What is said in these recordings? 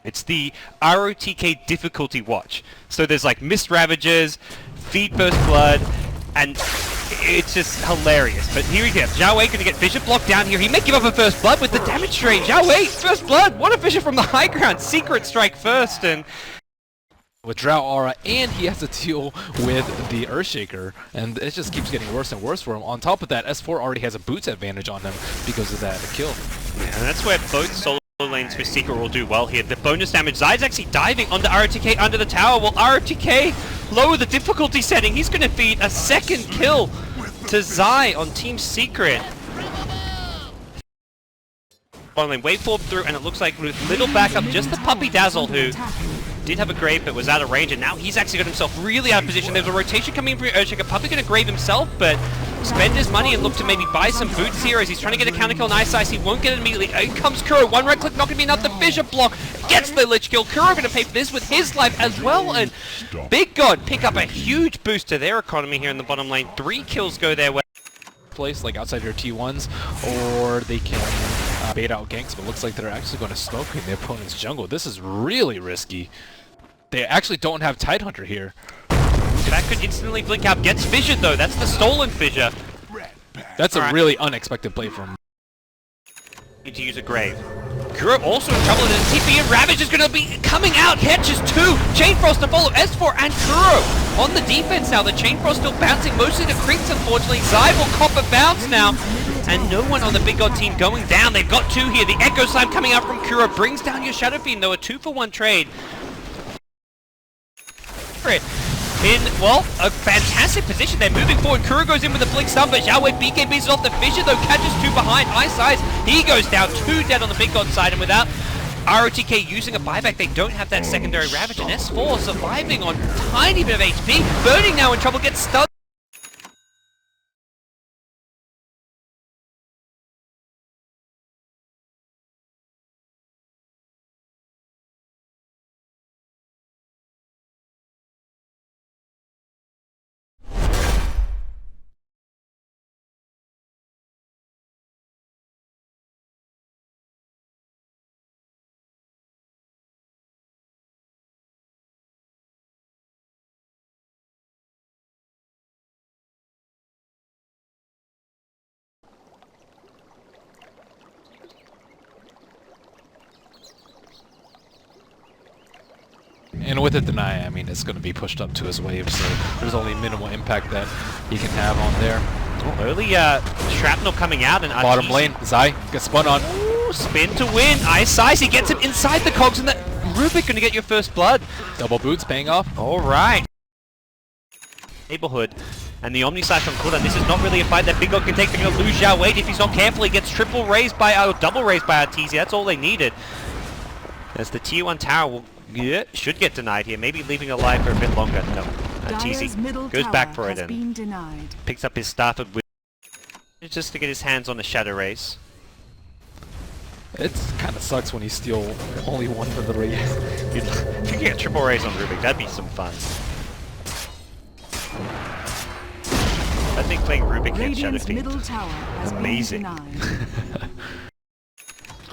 It's the ROTK difficulty watch. So there's like Mist Ravagers, Feed First Blood, and it's just hilarious. But here we go. Zhao Wei gonna get Fissure blocked down here. He may give up a First Blood with the damage drain. Zhao Wei, First Blood! What a Fissure from the high ground! Secret Strike first, and with Drow Aura, and he has to deal with the Earthshaker, and it just keeps getting worse and worse for him. On top of that, S4 already has a boots advantage on him because of that kill. Yeah, and that's where both solo lanes for Secret will do well here. The bonus damage, Zai's actually diving onto ROTK under the tower. Well, ROTK lower the difficulty setting. He's going to feed a second kill to Zai on Team Secret. Bottom lane, waveform through, and it looks like with little backup, just the Puppy Dazzle, who did have a grave but was out of range, and now he's actually got himself really out of position. There's a rotation coming in from Earthshaker. Puppy going to grave himself, but spend his money and look to maybe buy some boots here as he's trying to get a counter kill on Ice Ice. He won't get it immediately. In comes Kuro. One right click, not going to be enough. The Fissure block gets the Lich kill. Kuro going to pay for this with his life as well, and Big God pick up a huge boost to their economy here in the bottom lane. 3 kills go their way. Place like outside your T1s, or they can bait out ganks, but looks like they're actually going to smoke in their opponent's jungle. This is really risky. They actually don't have Tidehunter here. That could instantly blink out. Gets fissured though. That's the stolen fissure. That's a really unexpected play from. Need to use a grave. Kuro also in trouble with his TP, and Ravage is going to be coming out. Catches 2. Chain Frost to follow. S4 and Kuro on the defense now. The Chain Frost still bouncing mostly to creeps, unfortunately. Zai will cop a bounce now. And no one on the Big God team going down. They've got 2 here. The Echo Slime coming out from Kuro brings down your Shadow Fiend, though. A 2-for-1 trade. In, well, a fantastic position. They're moving forward. Kuro goes in with a blink stun, but Zhao Wei BKBs off the Fissure, though, catches 2 behind. Ice Ice, he goes down. 2 dead on the Big God side, and without ROTK using a buyback, they don't have that secondary Ravage, and S4 surviving on a tiny bit of HP. Burning now in trouble, gets stunned. And with the deny, I mean, it's going to be pushed up to his wave, so there's only minimal impact that he can have on there. Oh, early shrapnel coming out, and bottom lane, Zai gets spun on. Ooh, spin to win. Ice Ice, he gets him inside the cogs, and that Rubik going to get your first blood. Double boots paying off. All right. Neighborhood. And the Omni Slash on cooldown. This is not really a fight that Big God can take. They're going to lose Zhao Wei if he's not careful. He gets triple raised by, double raised by Arteezy. That's all they needed. As the tier 1 tower will, should get denied here. Maybe leaving alive for a bit longer. No. Arteezy goes back for it and picks up his staff with just to get his hands on the Shadow Race. It kind of sucks when you steal only 1 for the raise. If you get triple raise on Rubik, that'd be some fun. I think playing Rubik and Shadow Fiend is amazing.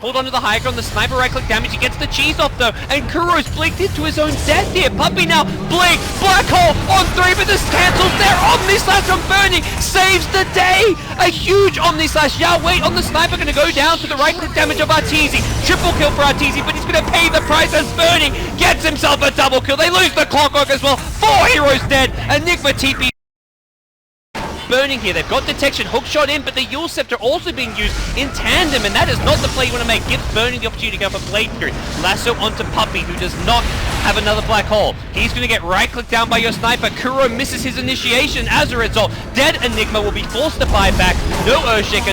Hold on to the high ground, the sniper right-click damage, he gets the cheese off though, and Kuro's blinked into his own death here. Puppy now, blink, black hole on 3, but this cancels their Omni Slash from Burning, saves the day! A huge Omni Slash. Zhao Wei on the sniper, gonna go down to the right-click damage of Arteezy. Triple kill for Arteezy, but he's gonna pay the price as Burning gets himself a double kill. They lose the Clockwork as well, 4 heroes dead, Enigma TP. Burning here, they've got detection, hook shot in, but the Yule Scepter also being used in tandem, and that is not the play you want to make. Gives Burning the opportunity to go for Blade Fury. Lasso onto Puppy, who does not have another black hole. He's going to get right-clicked down by your sniper. Kuro misses his initiation as a result. Dead Enigma will be forced to buy back. No Earthshaker.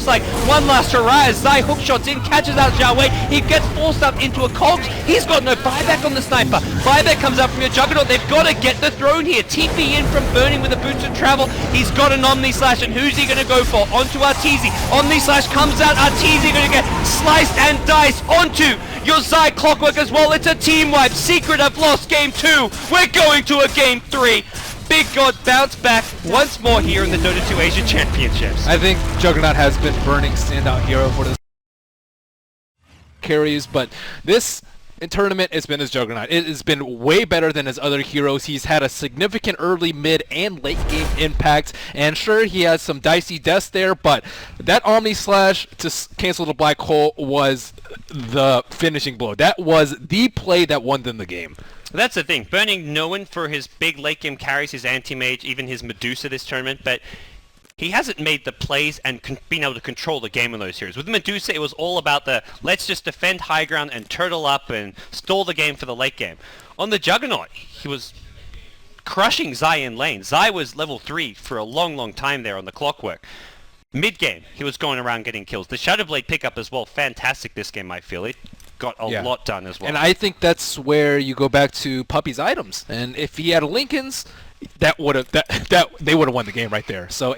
Like one last hurrah as Zai hookshots in, catches out Zhao Wei. He gets forced up into a cogs. He's got no buyback on the sniper. Buyback comes up from your Juggernaut. They've got to get the throne here. TP in from Burning with the boots of travel. He's got an Omni Slash, and who's he going to go for? Onto Arteezy. Omni Slash comes out. Arteezy going to get sliced and diced onto your Zai Clockwork as well. It's a team wipe. Secret have lost game 2. We're going to a game 3. Big God bounce back once more here in the Dota 2 Asia Championships. I think Juggernaut has been Burning standout hero for this. carries, but this in tournament, it's been his juggernaut. It has been way better than his other heroes. He's had a significant early, mid, and late game impact. And sure, he has some dicey deaths there, but that Omni Slash to cancel the black hole was the finishing blow. That was the play that won them the game. That's the thing. Burning known for his big late game carries, his anti-mage, even his Medusa this tournament, but he hasn't made the plays and been able to control the game in those series. With Medusa, it was all about the let's just defend high ground and turtle up and stall the game for the late game. On the Juggernaut, he was crushing Zai in lane. Zai was level 3 for a long, long time there on the Clockwork. Mid-game, he was going around getting kills. The Shadowblade pickup as well, fantastic this game, I feel. It got a lot done as well. And I think that's where you go back to Puppy's items. And if he had a Lincoln's, that would have they would have won the game right there. So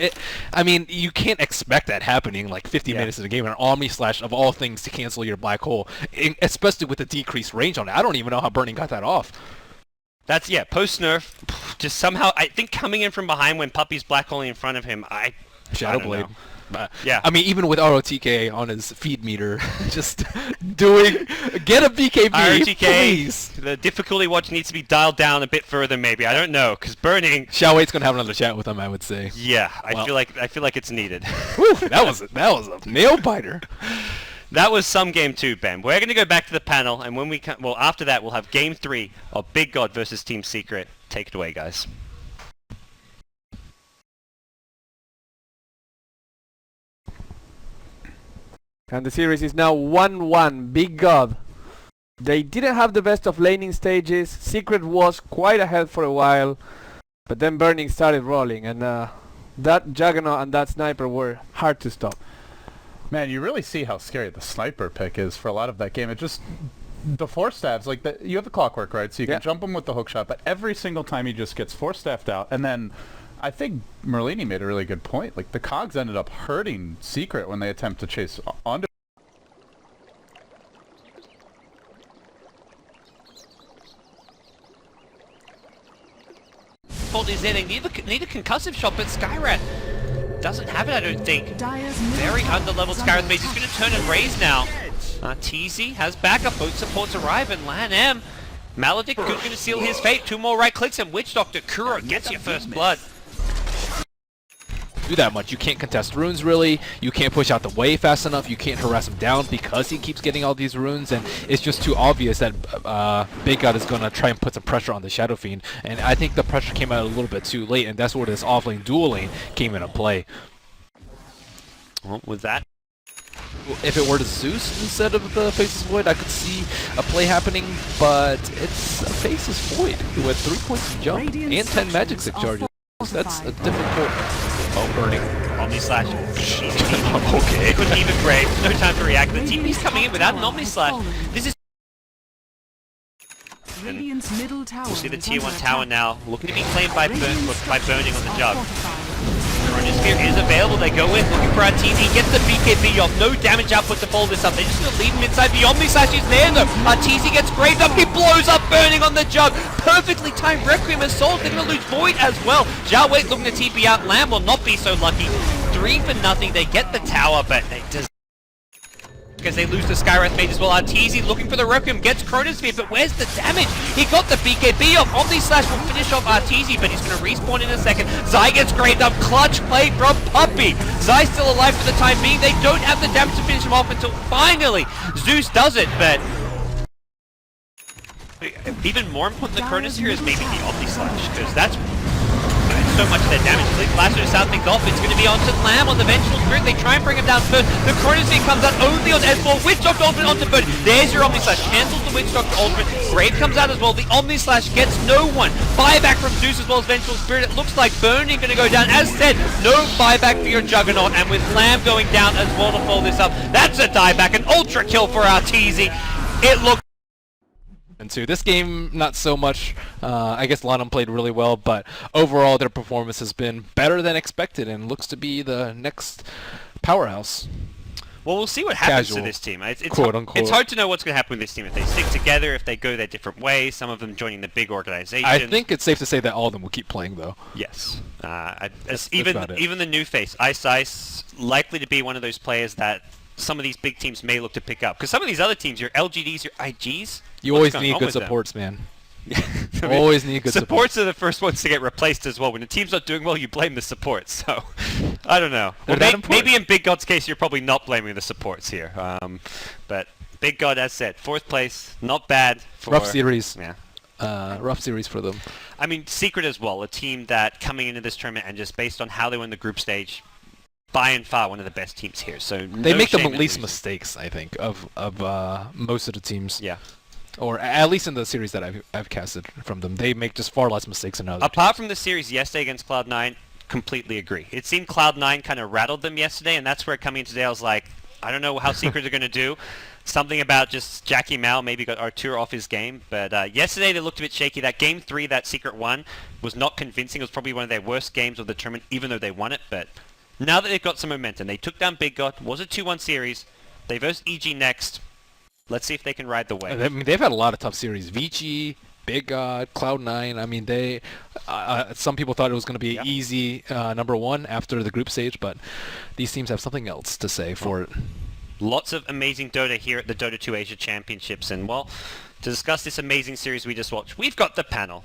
I mean, you can't expect that happening like 50 minutes of the game and an Omni Slash of all things to cancel your black hole, especially with the decreased range on it. I don't even know how Burning got that off. That's post nerf, just somehow I think coming in from behind when Puppy's black hole in front of him, Shadowblade. Yeah. I mean, even with ROTK on his feed meter, just get a BKB, ROTK, please. The difficulty watch needs to be dialed down a bit further, maybe. I don't know, because Burning. Xiaoweight's gonna have another chat with him, I would say. Yeah, I feel like it's needed. Whew, that was a nail biter. That was some game 2, Ben. We're going to go back to the panel, and when we after that, we'll have game 3 of Big God versus Team Secret. Take it away, guys. And the series is now 1-1. Big God. They didn't have the best of laning stages. Secret was quite ahead for a while. But then Burning started rolling. And that Juggernaut and that Sniper were hard to stop. Man, you really see how scary the Sniper pick is for a lot of that game. It just... The 4-stabs, like, you have the Clockwork, right? So you can jump him with the hookshot. But every single time he just gets 4-staffed out. And then... I think Merlini made a really good point. Like, the cogs ended up hurting Secret when they attempt to chase onto. Fault is there. They need a concussive shot, but Skyrat doesn't have it, I don't think. Very under-leveled Skyrat base. He's going to turn and raise now. TZ has backup. Both supports arrive, and Lan M. Maledict going to seal his fate. 2 more right clicks, and Witch Doctor Kuro gets your first blood. Do that much. You can't contest runes really, you can't push out the wave fast enough, you can't harass him down because he keeps getting all these runes, and it's just too obvious that Big God is going to try and put some pressure on the Shadow Fiend, and I think the pressure came out a little bit too late, and that's where this off-lane dual lane came into play. Well, with that, if it were to Zeus instead of the Faceless Void, I could see a play happening, but it's a Faceless Void with 3 points of jump and 10 magic stick charges. That's a difficult... Oh, Burning. Omni Slash. Okay. Couldn't even grave. No time to react. The TP's coming in without an Omni Slash. This is... We'll see the tier 1 tower now. Looking to be claimed by Burning on the Jug. Chronosphere is available. They go in looking for Arteezy. Gets the BKB off. No damage output to follow this up. They're just going to leave him inside. The Omni Slash is there though. Arteezy gets graved up. He blows up Burning on the Jug. Perfectly timed Requiem Assault. They're going to lose Void as well. Xiaowei looking to TP out. Lamb will not be so lucky. 3 for nothing. They get the tower, but they just... because they lose the Skywrath Mage as well. Arteezy looking for the Requiem, gets Chronosphere, but where's the damage? He got the BKB off. Omni Slash will finish off Arteezy, but he's going to respawn in a second. Zai gets graved up. Clutch play from Puppy. Zai's still alive for the time being. They don't have the damage to finish him off until finally Zeus does it, but... even more important than Chronosphere is maybe the Omni Slash, because that's so much of their damage. Click Lasso South things off. It's going to be onto Lamb on the Vengeful Spirit. They try and bring him down first. The Chronosphere comes out only on S4. Witch Doctor Ultimate onto Bird. There's your Omni Slash. Cancels the Witch Doctor Ultimate. Grave comes out as well. The Omni Slash gets no one. Buyback from Zeus as well as Vengeful Spirit. It looks like Burning going to go down. As said, no buyback for your Juggernaut. And with Lamb going down as well to follow this up, that's a dieback. An ultra kill for Arteezy. It looks... And so this game, not so much. I guess Lanham played really well, but overall their performance has been better than expected and looks to be the next powerhouse. Well, we'll see what happens Casual, to this team. It's quote-unquote. hard to know what's going to happen with this team. If they stick together, if they go their different ways, some of them joining the big organization. I think it's safe to say that all of them will keep playing, though. Yes. That's Even the new face, Ice, likely to be one of those players that some of these big teams may look to pick up. Because some of these other teams, your LGDs, your IGs, You always need good supports, man. I mean, Always need good supports are the first ones to get replaced as well. When the team's not doing well, you blame the supports. So, I don't know. They're that important. Maybe in Big God's case, you're probably not blaming the supports here. But Big God, as said, 4th place, not bad. For, Rough series. Yeah. Rough series for them. I mean, Secret as well, a team that coming into this tournament and just based on how they won the group stage, by and far one of the best teams here. So They no make the shame in least losing. mistakes, I think, of most of the teams. Yeah. Or at least in the series that I've casted from them, they make just far less mistakes than others. Apart from the series yesterday against Cloud9, completely agree. It seemed Cloud9 kind of rattled them yesterday, and that's where coming into today I was like, I don't know how Secret are going to do. Something about just Jackie Mao maybe got Artur off his game, but yesterday they looked a bit shaky. That game 3 that Secret won was not convincing. It was probably one of their worst games of the tournament, even though they won it. But now that they've got some momentum, they took down Big God, was a 2-1 series. They verse EG next. Let's see if they can ride the wave. I mean, they've had a lot of tough series. Vici, Big God, Cloud9. I mean, they. Some people thought it was going to be an easy number 1 after the group stage, but these teams have something else to say for it. Lots of amazing Dota here at the Dota 2 Asia Championships, and well, to discuss this amazing series we just watched, we've got the panel.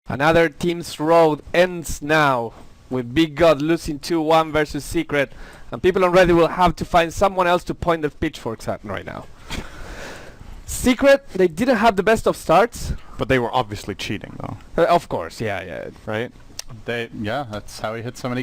Another team's road ends now with Big God losing 2-1 versus Secret, and people on Reddit will have to find someone else to point their pitchforks at right now. Secret, they didn't have the best of starts. But they were obviously cheating, though. Of course, yeah. Right? Yeah, that's how he hit so many